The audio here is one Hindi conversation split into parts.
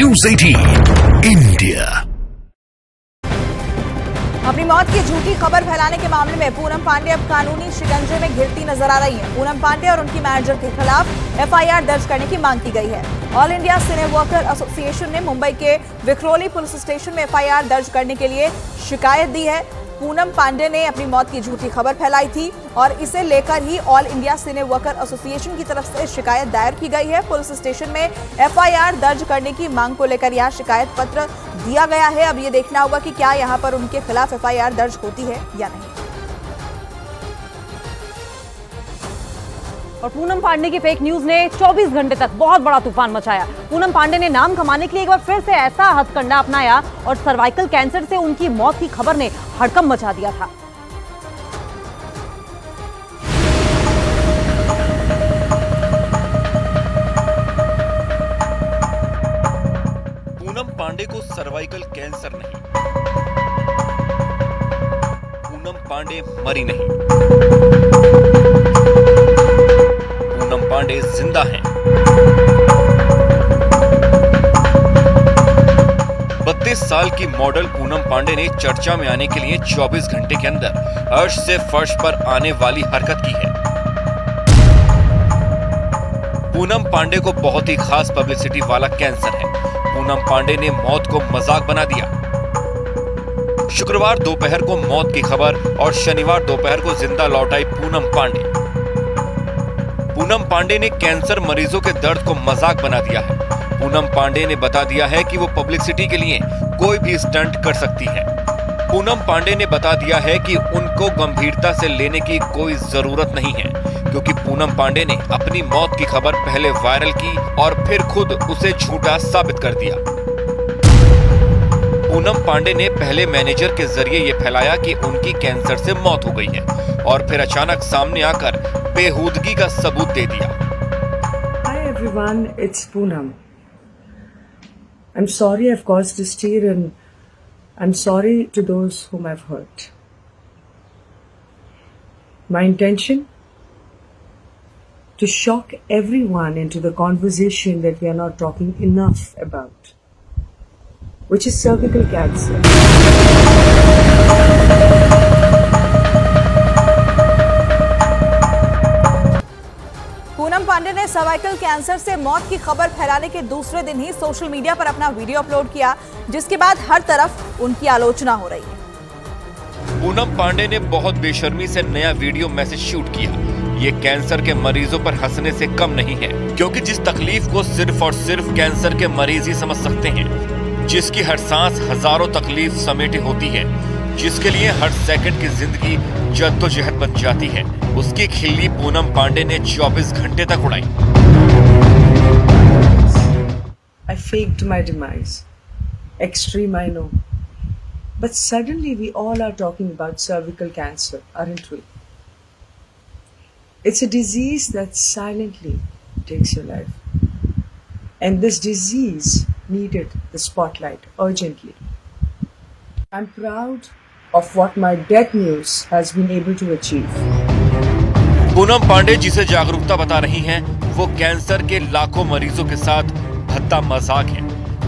News 18 India. अपनी मौत की झूठी खबर फैलाने के मामले में पूनम पांडे अब कानूनी शिकंजे में घिरती नजर आ रही हैं। पूनम पांडे और उनकी मैनेजर के खिलाफ एफआईआर दर्ज करने की मांग की गई है। ऑल इंडिया सिने वर्कर एसोसिएशन ने मुंबई के विक्रोली पुलिस स्टेशन में एफआईआर दर्ज करने के लिए शिकायत दी है। पूनम पांडे ने अपनी मौत की झूठी खबर फैलाई थी और इसे लेकर ही ऑल इंडिया सिने वर्कर एसोसिएशन की तरफ से शिकायत दायर की गई है। पुलिस स्टेशन में एफआईआर दर्ज करने की मांग को लेकर यह शिकायत पत्र दिया गया है। अब ये देखना होगा कि क्या यहां पर उनके खिलाफ एफआईआर दर्ज होती है या नहीं। और पूनम पांडे की फेक न्यूज ने 24 घंटे तक बहुत बड़ा तूफान मचाया। पूनम पांडे ने नाम कमाने के लिए एक बार फिर से ऐसा हथकंडा अपनाया और सर्वाइकल कैंसर से उनकी मौत की खबर ने हड़कंप मचा दिया था। पूनम पांडे को सर्वाइकल कैंसर नहीं, पूनम पांडे मरी नहीं, पूनम पांडे जिंदा हैं। 32 साल की मॉडल पूनम पांडे ने चर्चा में आने के लिए 24 घंटे के अंदर अर्श से फर्श पर आने वाली हरकत की है। पूनम पांडे को बहुत ही खास पब्लिसिटी वाला कैंसर है। पूनम पांडे ने मौत को मजाक बना दिया। शुक्रवार दोपहर को मौत की खबर और शनिवार दोपहर को जिंदा लौट आई पूनम पांडे। पूनम पांडे ने कैंसर मरीजों के दर्द को मजाक बना दिया है। पूनम पांडे ने बता दिया है कि वो पब्लिसिटी के लिए कोई भी स्टंट कर सकती है। पूनम पांडे ने बता दिया है कि उनको गंभीरता से लेने की कोई जरूरत नहीं है, क्योंकि पूनम पांडे ने अपनी मौत की खबर पहले वायरल की और फिर खुद उसे झूठा साबित कर दिया। पूनम पांडे ने पहले मैनेजर के जरिए ये फैलाया कि उनकी कैंसर से मौत हो गई है और फिर अचानक सामने आकर बेहूदगी का सबूत दे दिया। Hi everyone, it's Poonam. I'm sorry I've caused this tear and I'm sorry to those whom I've hurt. My intention? To shock everyone into the conversation that we are not talking enough about, which is cervical cancer. Poonam Pandey ने सर्वाइकल कैंसर से मौत की खबर फैलाने के दूसरे दिन ही सोशल मीडिया पर अपना वीडियो अपलोड किया, जिसके बाद हर तरफ उनकी आलोचना हो रही है। पूनम पांडे ने बहुत बेशर्मी से नया वीडियो मैसेज शूट किया। ये कैंसर के मरीजों पर हंसने से कम नहीं है, क्योंकि जिस तकलीफ को सिर्फ और सिर्फ कैंसर के मरीज ही समझ सकते हैं, जिसकी हर सांस हजारों तकलीफ समेटे होती है, जिसके लिए हर सेकंड की जिंदगी जद्दोजहद बन जाती है, उसकी खिल्ली पूनम पांडे ने 24 घंटे तक उड़ाई। I faked my demise. Extreme, I know. But suddenly we all are talking about cervical cancer, aren't we? It's a disease that silently takes your life. And this disease needed the spotlight urgently. I'm proud of what my death news has been able to achieve. Poonam Pandey जिसे जागरूकता बता रही हैं, वो कैंसर के लाखों मरीजों के साथ भद्दा मजाक है।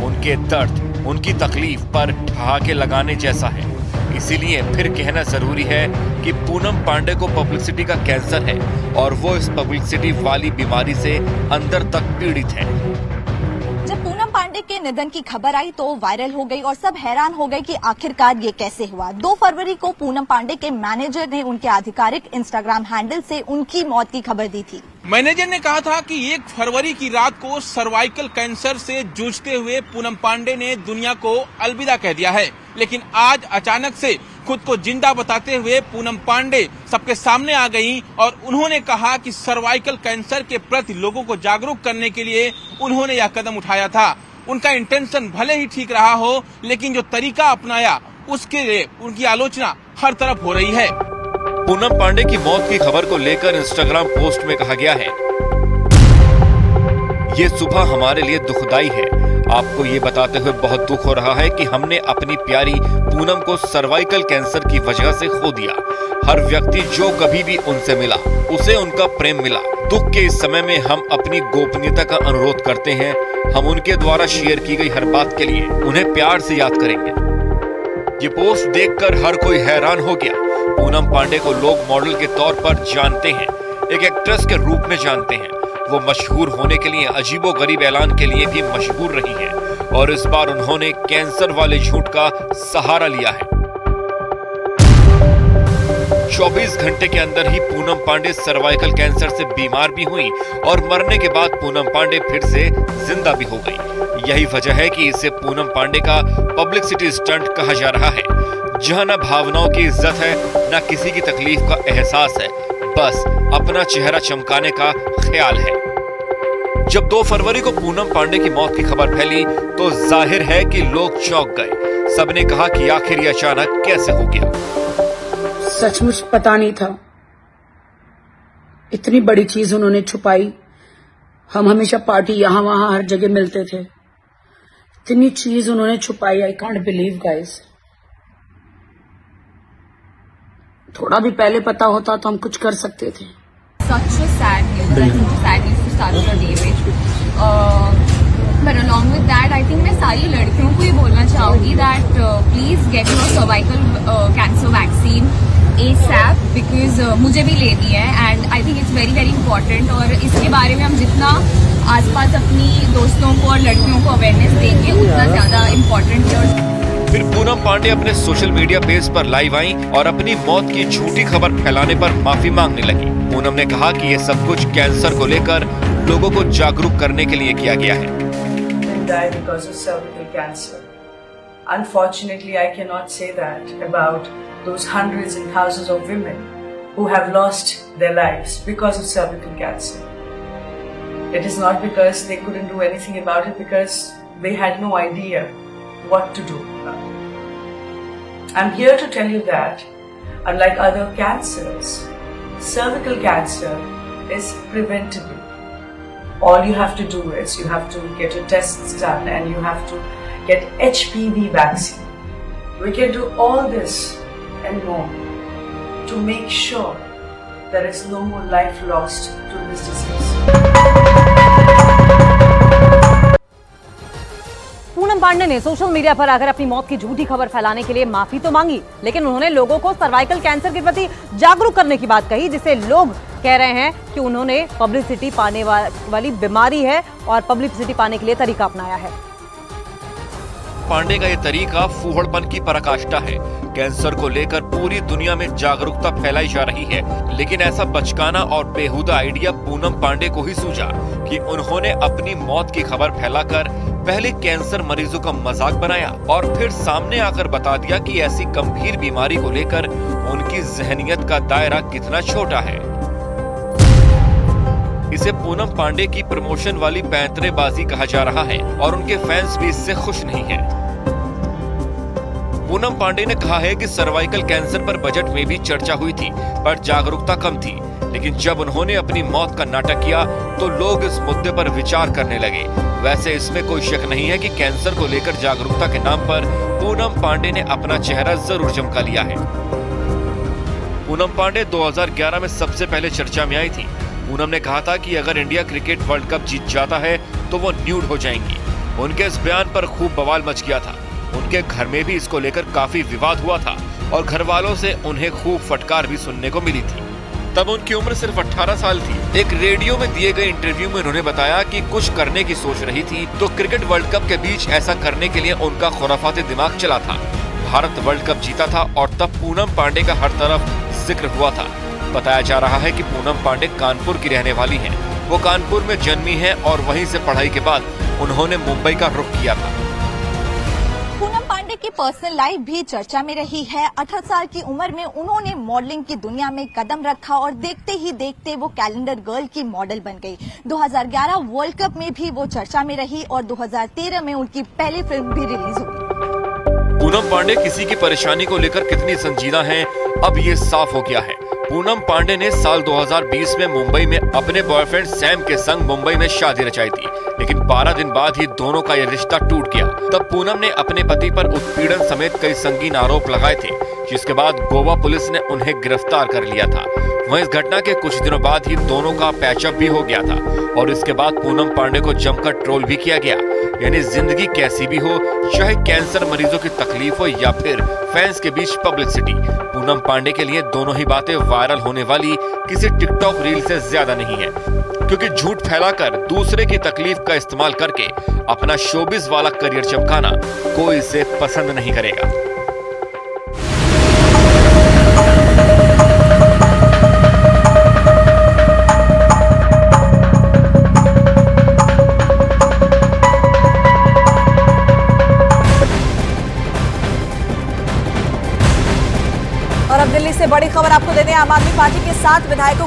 उनके दर्द, उनकी तकलीफ पर ठहाके लगाने जैसा है। इसीलिए फिर कहना जरूरी है कि पूनम पांडे को पब्लिसिटी का कैंसर है और वो इस पब्लिसिटी वाली बीमारी से अंदर तक पीड़ित है। जब पूनम पांडे के निधन की खबर आई तो वायरल हो गई और सब हैरान हो गए कि आखिरकार ये कैसे हुआ। 2 फरवरी को पूनम पांडे के मैनेजर ने उनके आधिकारिक इंस्टाग्राम हैंडल से उनकी मौत की खबर दी थी। मैनेजर ने कहा था कि 1 फरवरी की रात को सर्वाइकल कैंसर से जूझते हुए पूनम पांडे ने दुनिया को अलविदा कह दिया है, लेकिन आज अचानक से खुद को जिंदा बताते हुए पूनम पांडे सबके सामने आ गई और उन्होंने कहा कि सर्वाइकल कैंसर के प्रति लोगों को जागरूक करने के लिए उन्होंने यह कदम उठाया था। उनका इंटेंशन भले ही ठीक रहा हो, लेकिन जो तरीका अपनाया उसके लिए उनकी आलोचना हर तरफ हो रही है। पूनम पांडे की मौत की खबर को लेकर इंस्टाग्राम पोस्ट में कहा गया है, ये सुबह हमारे लिए दुखदाई है। आपको ये बताते हुए बहुत दुख हो रहा है कि हमने अपनी प्यारी पूनम को सर्वाइकल कैंसर की वजह से खो दिया। हर व्यक्ति जो कभी भी उनसे मिला, उसे उनका प्रेम मिला। दुख के इस समय में हम अपनी गोपनीयता का अनुरोध करते हैं। हम उनके द्वारा शेयर की गई हर बात के लिए उन्हें प्यार से याद करेंगे। ये पोस्ट देखकर हर कोई हैरान हो गया। पूनम पांडे को लोग मॉडल के तौर पर जानते हैं, एक एक्ट्रेस के रूप में जानते हैं। वो मशहूर होने के लिए अजीबोगरीब ऐलान के लिए भी मशहूर रही हैं और इस बार उन्होंने कैंसर वाले झूठ का सहारा लिया है। 24 घंटे के अंदर ही पूनम पांडे सर्वाइकल कैंसर से बीमार भी हुई और मरने के बाद पूनम पांडे फिर से जिंदा भी हो गई। यही वजह है कि इसे पूनम पांडे का पब्लिसिटी स्टंट कहा जा रहा है, जहां न भावनाओं की इज्जत है न किसी की तकलीफ का एहसास है, बस अपना चेहरा चमकाने का ख्याल है। जब 2 फरवरी को पूनम पांडे की मौत की खबर फैली तो जाहिर है कि लोग चौंक गए। सबने कहा कि आखिर ये अचानक कैसे हो गया। सचमुच पता नहीं था, इतनी बड़ी चीज उन्होंने छुपाई। हम हमेशा पार्टी यहाँ वहां हर जगह मिलते थे, इतनी चीज उन्होंने छुपाई। I can't believe guys. थोड़ा भी पहले पता होता तो हम कुछ कर सकते थे। Such a sad news. I think it's sad news to start your day with. But along with that, I think मैं सारी लड़कियों को ये बोलना चाहूँगी that please get your cervical cancer vaccine ASAP because मुझे भी लेनी है and I think it's very very important। और इसके बारे में हम जितना आसपास अपनी दोस्तों को और लड़कियों को अवेयरनेस देंगे उतना ज्यादा इम्पोर्टेंट है। फिर पूनम पांडे अपने सोशल मीडिया पेज पर लाइव आई और अपनी मौत की झूठी खबर फैलाने पर माफी मांगने लगी। पूनम ने कहा कि ये सब कुछ कैंसर को लेकर लोगों को जागरूक करने के लिए किया गया है। Die because of cervical cancer. Unfortunately, I cannot say that about those hundreds and thousands of women who have lost their lives because of cervical cancer. It is not because they couldn't do anything about it, because they had no idea what to do. I'm here to tell you that, unlike other cancers, cervical cancer is preventable. All you have to do is you have to get your tests done and you have to get HPV vaccine. We can do all this and more to make sure there is no more life lost to this disease. Poonam Pandey ने सोशल मीडिया पर आकर अपनी मौत की झूठी खबर फैलाने के लिए माफी तो मांगी, लेकिन उन्होंने लोगों को सर्वाइकल कैंसर के प्रति जागरूक करने की बात कही, जिसे लोग कह रहे हैं कि उन्होंने पब्लिसिटी पाने वाली बीमारी है और पब्लिसिटी पाने के लिए तरीका अपनाया है। पांडे का ये तरीका फूहड़पन की पराकाष्ठा है। कैंसर को लेकर पूरी दुनिया में जागरूकता फैलाई जा रही है, लेकिन ऐसा बचकाना और बेहुदा आइडिया पूनम पांडे को ही सूझा कि उन्होंने अपनी मौत की खबर फैलाकर पहले कैंसर मरीजों का मजाक बनाया और फिर सामने आकर बता दिया कि ऐसी गंभीर बीमारी को लेकर उनकी जहनियत का दायरा कितना छोटा है। इसे पूनम पांडे की प्रमोशन वाली पैंतरेबाजी कहा जा रहा है और उनके फैंस भी इससे खुश नहीं हैं। पूनम पांडे ने कहा है कि सर्वाइकल कैंसर पर बजट में भी चर्चा हुई थी, पर जागरूकता कम थी, लेकिन जब उन्होंने अपनी मौत का नाटक किया तो लोग इस मुद्दे पर विचार करने लगे। वैसे इसमें कोई शक नहीं है कि कैंसर को लेकर जागरूकता के नाम पर पूनम पांडे ने अपना चेहरा जरूर चमका लिया है। पूनम पांडे 2011 में सबसे पहले चर्चा में आई थी। पूनम ने कहा था कि अगर इंडिया क्रिकेट वर्ल्ड कप जीत जाता है तो वो न्यूड हो जाएंगी। उनके इस बयान पर खूब बवाल मच गया था। उनके घर में भी इसको लेकर काफी विवाद हुआ था और घर वालों से उन्हें खूब फटकार भी सुनने को मिली थी। तब उनकी उम्र सिर्फ 18 साल थी। एक रेडियो में दिए गए इंटरव्यू में उन्होंने बताया कि कुछ करने की सोच रही थी तो क्रिकेट वर्ल्ड कप के बीच ऐसा करने के लिए उनका खुराफाती दिमाग चला था। भारत वर्ल्ड कप जीता था और तब पूनम पांडे का हर तरफ जिक्र हुआ था। बताया जा रहा है कि पूनम पांडे कानपुर की रहने वाली हैं। वो कानपुर में जन्मी हैं और वहीं से पढ़ाई के बाद उन्होंने मुंबई का रुख किया था। पूनम पांडे की पर्सनल लाइफ भी चर्चा में रही है। 18 साल की उम्र में उन्होंने मॉडलिंग की दुनिया में कदम रखा और देखते ही देखते वो कैलेंडर गर्ल की मॉडल बन गई। 2011 वर्ल्ड कप में भी वो चर्चा में रही और 2013 में उनकी पहली फिल्म भी रिलीज हुई। पूनम पांडे किसी की परेशानी को लेकर कितनी संजीदा हैं, अब ये साफ हो गया है। पूनम पांडे ने साल 2020 में मुंबई में अपने बॉयफ्रेंड सैम के संग मुंबई में शादी रचाई थी, लेकिन 12 दिन बाद ही दोनों का यह रिश्ता टूट गया। तब पूनम ने अपने पति पर उत्पीड़न समेत कई संगीन आरोप लगाए थे। जिसके बाद गोवा पुलिस ने उन्हें गिरफ्तार कर लिया था। वहीं इस घटना के कुछ दिनों बाद ही दोनों का पैचअप भी हो गया था और इसके बाद पूनम पांडे को जमकर ट्रोल भी किया गया। यानी जिंदगी कैसी भी हो, चाहे कैंसर मरीजों की तकलीफ हो या फिर फैंस के बीच पब्लिसिटी, पूनम पांडे के लिए दोनों ही बातें वायरल होने वाली किसी टिकटॉक रील से ज्यादा नहीं है, क्योंकि झूठ फैलाकर दूसरे की तकलीफ का इस्तेमाल करके अपना शोबिज वाला करियर चमकाना कोई इसे पसंद नहीं करेगा। और अब दिल्ली से बड़ी खबर आपको देते हैं। आम आदमी पार्टी के 7 विधायकों